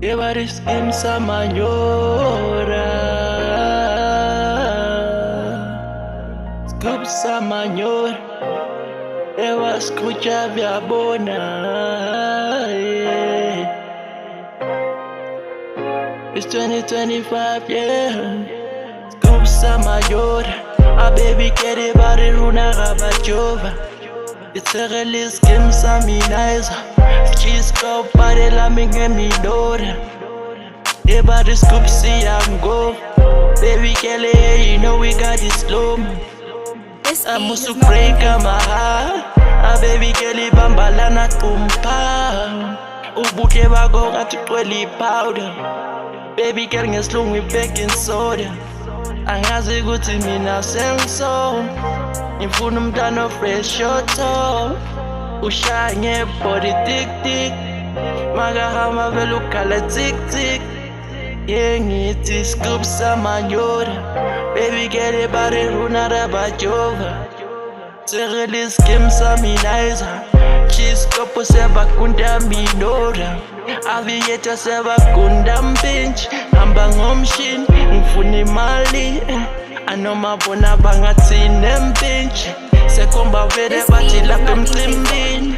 Evaris imsa manyora Scoop sa manyora Ewa escucha viabona It's 2025, yeah Scoop sa manyora A baby kere bari runa gabachova It's a release game sa minaiza Cheese cup bari lami ngemidora Everybody scoop see I'm go Baby Kelly, you know we got this slow I'm also break my heart A baby Kelly bambalana tumpa Ubuke bago ngathi kweli powder Baby Kelly ngesilungu we baking soda Angazi ukuthi mina sengiso Ngifuna umntwana fresh yoto Ushaya ngebody thick thick Magahama vele ukhala tick tick Yeah ngithi scoop sa manyora Baby Kelly bari runa rabajova Release game sa minaiza Cheese cup seba kunda minora Aviator seba kunda mpinch Hamba ngomshin ngifuna imali Anomabona bangathine mpinch Sekomba vele bathi lapha emcimbini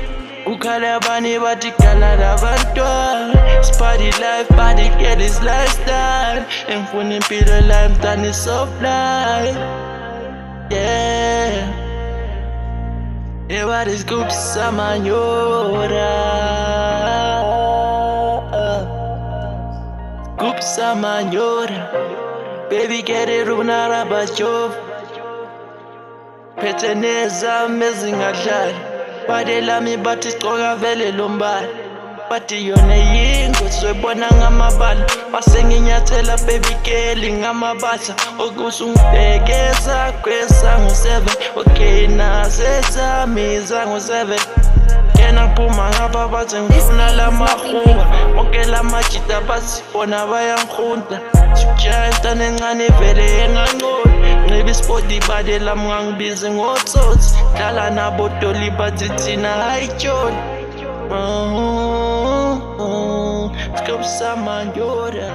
Ukhala abanye bathi khala labantwana Party life, party get this lifestyle Ngifuna impilo life than is soft life Yeah Everybody scoop sa manyora Scoop sa manyora Baby get it runa rabachov Phethe nezami ezingadlali Bade lami bathi sigcoka vele lombala Bathi yona yingozi soyibona ngamabala Mase nginyathela baby Kelly ngamabasa Okusungibhekeza kwesango 7 Okay nasesami zango 7 Kena ngiphuma ngapha bathi ngifuna lamahuba Onke lamajita bathi bona bayangikhunta Sijayista nencane vele enganqola Ngibe ispoti bade lami ngangibize ngotsotsi Dlala nabo doli bathi thina hayitsholi Scoop sa manyora